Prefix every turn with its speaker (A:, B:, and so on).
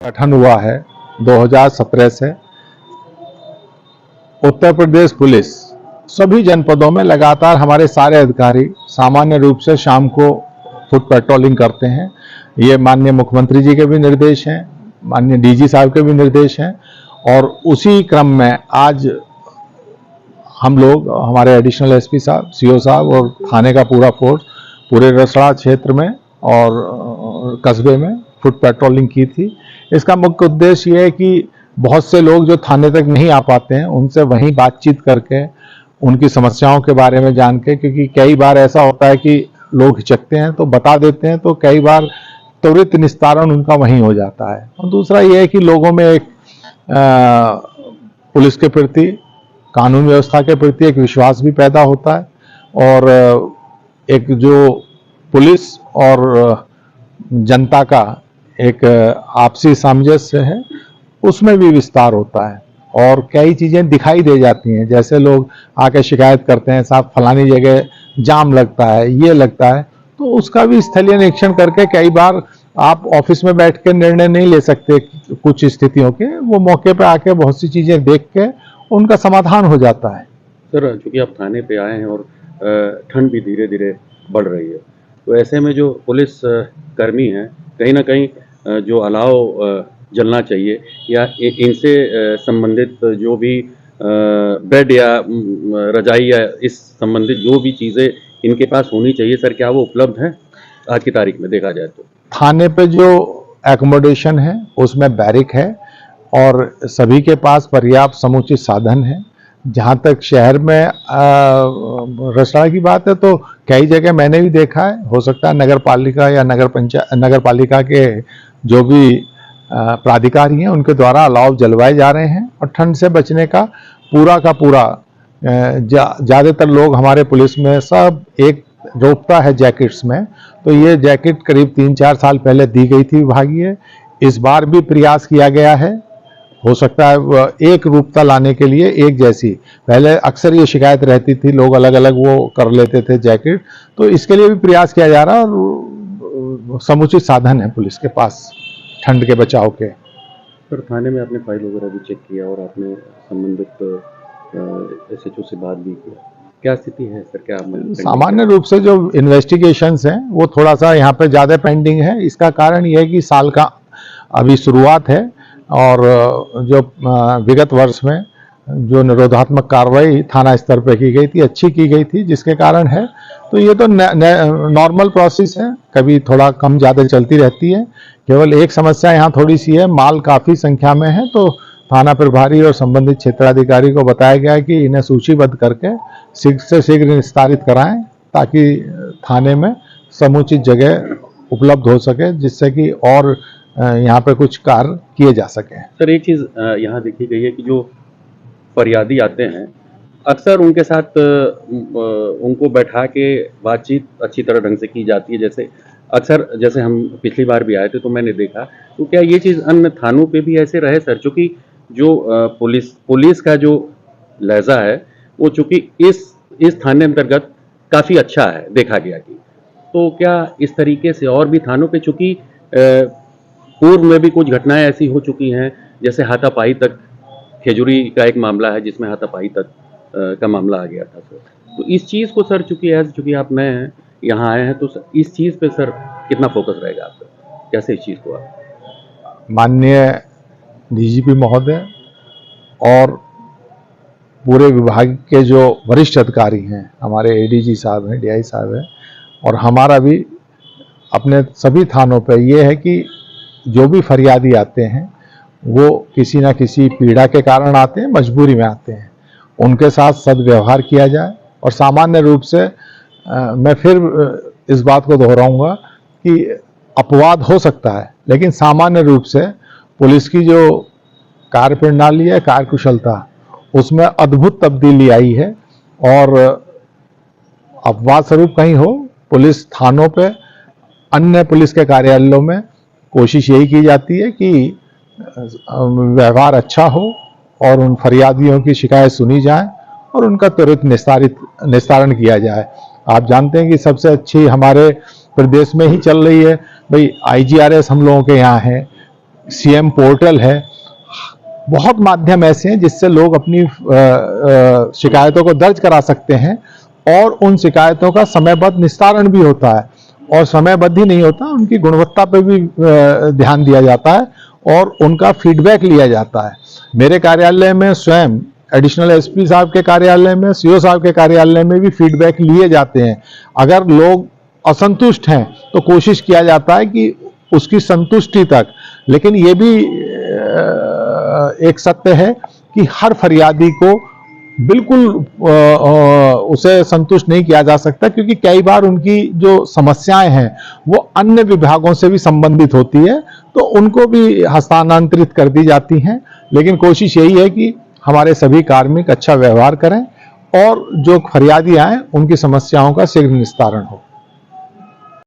A: गठन हुआ है 2017 से। उत्तर प्रदेश पुलिस सभी जनपदों में लगातार हमारे सारे अधिकारी सामान्य रूप से शाम को फुट पेट्रोलिंग करते हैं। ये माननीय मुख्यमंत्री जी के भी निर्देश हैं, माननीय डीजी साहब के भी निर्देश हैं, और उसी क्रम में आज हम लोग, हमारे एडिशनल एसपी साहब, सीओ साहब और थाने का पूरा फोर्स पूरे रसड़ा क्षेत्र में और कस्बे में फुट पेट्रोलिंग की थी। इसका मुख्य उद्देश्य ये है कि बहुत से लोग जो थाने तक नहीं आ पाते हैं उनसे वहीं बातचीत करके उनकी समस्याओं के बारे में जान के, क्योंकि कई बार ऐसा होता है कि लोग हिचकते हैं तो बता देते हैं, तो कई बार त्वरित निस्तारण उनका वहीं हो जाता है। और दूसरा ये है कि लोगों में एक पुलिस के प्रति, कानून व्यवस्था के प्रति एक विश्वास भी पैदा होता है, और एक जो पुलिस और जनता का एक आपसी सामंजस्य है उसमें भी विस्तार होता है, और कई चीज़ें दिखाई दे जाती हैं। जैसे लोग आके शिकायत करते हैं, साहब फलानी जगह जाम लगता है, ये लगता है, तो उसका भी स्थलीय निरीक्षण करके कई बार आप ऑफिस में बैठ के निर्णय नहीं ले सकते कुछ स्थितियों के, वो मौके पे आके बहुत सी चीज़ें देख के उनका समाधान हो जाता है।
B: सर, चूँकि आप थाने पे आए हैं और ठंड भी धीरे धीरे बढ़ रही है, तो ऐसे में जो पुलिस कर्मी हैं, कहीं ना कहीं जो अलाव जलना चाहिए या इनसे संबंधित जो भी बेड या रजाई या इस संबंधित जो भी चीज़ें इनके पास होनी चाहिए, सर क्या वो उपलब्ध है आज की तारीख में देखा जाए तो? थाने
A: पे जो एकोमोडेशन है उसमें बैरिक है और सभी के पास पर्याप्त समुचित साधन है। जहाँ तक शहर में रसड़ा की बात है तो कई जगह मैंने भी देखा है, हो सकता है नगर पालिका या नगर पालिका के जो भी प्राधिकारी हैं उनके द्वारा अलाव जलवाए जा रहे हैं, और ठंड से बचने का पूरा ज़्यादातर लोग हमारे पुलिस में सब एक रोकता है जैकेट्स में, तो ये जैकेट करीब 3-4 साल पहले दी गई थी विभागीय। इस बार भी प्रयास किया गया है, हो सकता है एक रूपता लाने के लिए एक जैसी, पहले अक्सर ये शिकायत रहती थी लोग अलग अलग वो कर लेते थे जैकेट, तो इसके लिए भी प्रयास किया जा रहा है और समुचित साधन है पुलिस के पास ठंड के बचाव के।
B: सर, थाने में आपने फाइल वगैरह भी चेक किया और आपने संबंधित एसएचओ से बात भी किया, क्या स्थिति है सर? क्या
A: सामान्य रूप से जो इन्वेस्टिगेशंस हैं वो थोड़ा सा यहाँ पे ज़्यादा पेंडिंग है। इसका कारण ये है कि साल का अभी शुरुआत है, और जो विगत वर्ष में जो निरोधात्मक कार्रवाई थाना स्तर पर की गई थी अच्छी की गई थी, जिसके कारण है। तो ये तो नॉर्मल प्रोसेस है, कभी थोड़ा कम ज़्यादा चलती रहती है। केवल एक समस्या यहाँ थोड़ी सी है, माल काफ़ी संख्या में है, तो थाना प्रभारी और संबंधित क्षेत्राधिकारी को बताया गया है कि इन्हें सूचीबद्ध करके शीघ्र से शीघ्र निस्तारित कराएं, ताकि थाने में समुचित जगह उपलब्ध हो सके, जिससे कि और यहाँ पे कुछ कार्य किए जा सके।
B: सर, एक चीज़ यहाँ देखी गई है कि जो फरियादी आते हैं अक्सर उनके साथ उनको बैठा के बातचीत अच्छी तरह ढंग से की जाती है। जैसे हम पिछली बार भी आए थे तो मैंने देखा, तो क्या ये चीज़ अन्य थानों पे भी ऐसे रहे सर? चूँकि जो पुलिस का जो लहजा है वो चूँकि इस थाने अंतर्गत काफ़ी अच्छा है देखा गया कि, तो क्या इस तरीके से और भी थानों पे, चूँकि पूर्व में भी कुछ घटनाएं ऐसी हो चुकी हैं, जैसे हाथापाई तक, खेजूरी का एक मामला है जिसमें हाथापाई तक का मामला आ गया था सर। तो इस चीज़ को सर, चूँकि आप नए हैं यहाँ आए हैं, तो सर इस चीज़ पे सर कितना फोकस रहेगा आपका? कैसे इस चीज़ को आप?
A: माननीय डीजीपी महोदय और पूरे विभाग के जो वरिष्ठ अधिकारी हैं, हमारे एडीजी साहब हैं, डीआई साहब हैं, और हमारा भी अपने सभी थानों पे ये है कि जो भी फरियादी आते हैं वो किसी ना किसी पीड़ा के कारण आते हैं, मजबूरी में आते हैं, उनके साथ सद्व्यवहार किया जाए। और सामान्य रूप से मैं फिर इस बात को दोहराऊंगा कि अपवाद हो सकता है, लेकिन सामान्य रूप से पुलिस की जो कार्यप्रणाली है, कार्यकुशलता, उसमें अद्भुत तब्दीली आई है। और अपवाद स्वरूप कहीं हो, पुलिस थानों पे, अन्य पुलिस के कार्यालयों में कोशिश यही की जाती है कि व्यवहार अच्छा हो और उन फरियादियों की शिकायत सुनी जाए और उनका त्वरित निस्तारण किया जाए। आप जानते हैं कि सबसे अच्छी हमारे प्रदेश में ही चल रही है भाई, IGRS हम लोगों के यहाँ है, सीएम पोर्टल है, बहुत माध्यम ऐसे हैं जिससे लोग अपनी शिकायतों को दर्ज करा सकते हैं और उन शिकायतों का समयबद्ध निस्तारण भी होता है। और समयबद्ध ही नहीं होता, उनकी गुणवत्ता पर भी ध्यान दिया जाता है और उनका फीडबैक लिया जाता है। मेरे कार्यालय में स्वयं एडिशनल एसपी साहब के कार्यालय में, सीओ साहब के कार्यालय में भी फीडबैक लिए जाते हैं। अगर लोग असंतुष्ट हैं तो कोशिश किया जाता है कि उसकी संतुष्टि तक, लेकिन ये भी एक सत्य है कि हर फरियादी को बिल्कुल उसे संतुष्ट नहीं किया जा सकता, क्योंकि कई बार उनकी जो समस्याएं हैं वो अन्य विभागों से भी संबंधित होती है, तो उनको भी हस्तांतरित कर दी जाती हैं। लेकिन कोशिश यही है कि हमारे सभी कार्मिक अच्छा व्यवहार करें और जो फरियादी आए उनकी समस्याओं का शीघ्र निस्तारण हो।